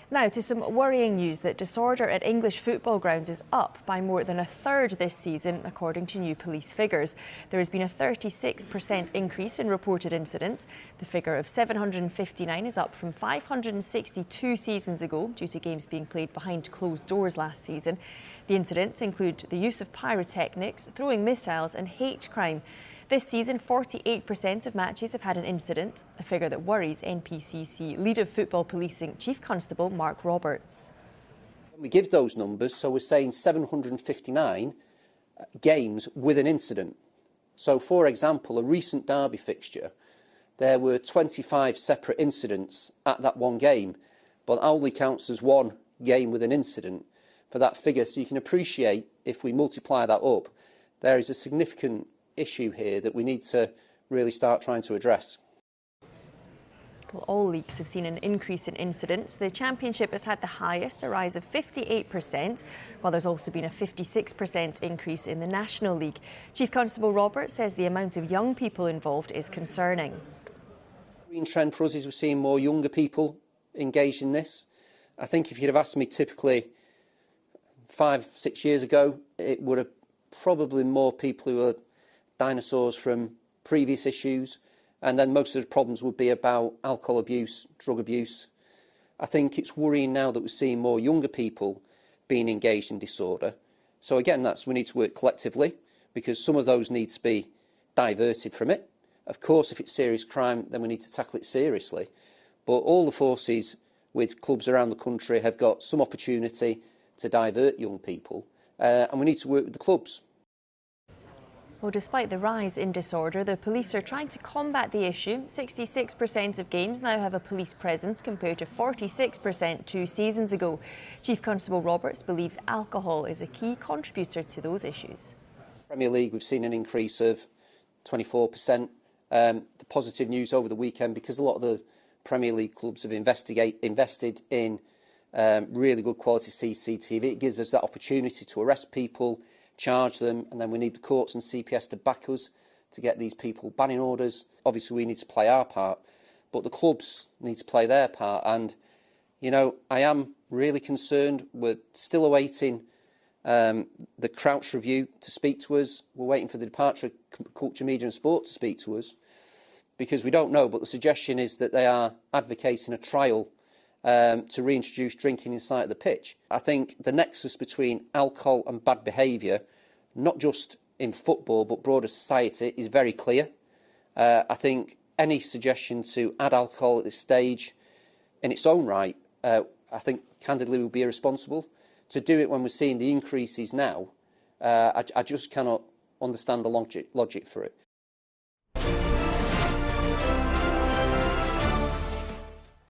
Now to some worrying news that disorder at English football grounds is up by more than a third this season, according to new police figures. There has been a 36% increase in reported incidents. The figure of 759 is up from 562 seasons ago due to games being played behind closed doors last season. The incidents include the use of pyrotechnics, throwing missiles and hate crime. This season, 48% of matches have had an incident, a figure that worries NPCC lead of football policing Chief Constable Mark Roberts. We give those numbers, so we're saying 759 games with an incident. So, for example, a recent derby fixture, there were 25 separate incidents at that one game, but only counts as one game with an incident for that figure. So you can appreciate, if we multiply that up, there is a significant issue here that we need to really start trying to address. Well, all leagues have seen an increase in incidents. The Championship has had the highest, a rise of 58%, while there's also been a 56% increase in the National League. Chief Constable Roberts says the amount of young people involved is concerning. The main trend for us is we're seeing more younger people engaged in this. I think if you'd have asked me typically 5-6 years ago, it would have probably more people who are dinosaurs from previous issues, and then most of the problems would be about alcohol abuse, drug abuse. I think it's worrying now that we're seeing more younger people being engaged in disorder. So again, we need to work collectively, because some of those need to be diverted from it. Of course, if it's serious crime, then we need to tackle it seriously. But all the forces with clubs around the country have got some opportunity to divert young people, and we need to work with the clubs. Well, despite the rise in disorder, the police are trying to combat the issue. 66% of games now have a police presence compared to 46% 2 seasons ago. Chief Constable Roberts believes alcohol is a key contributor to those issues. Premier League, we've seen an increase of 24%. The positive news over the weekend, because a lot of the Premier League clubs have invested in really good quality CCTV, it gives us that opportunity to arrest people, charge them, and then we need the courts and CPS to back us to get these people banning orders. Obviously, we need to play our part, but the clubs need to play their part. And, you know, I am really concerned. We're still awaiting the Crouch Review to speak to us. We're waiting for the Department of Culture, Media and Sport to speak to us, because we don't know, but the suggestion is that they are advocating a trial to reintroduce drinking inside the pitch. I think the nexus between alcohol and bad behaviour, not just in football but broader society, is very clear. I think any suggestion to add alcohol at this stage in its own right, I think candidly would be irresponsible. To do it when we're seeing the increases now, I just cannot understand the logic for it.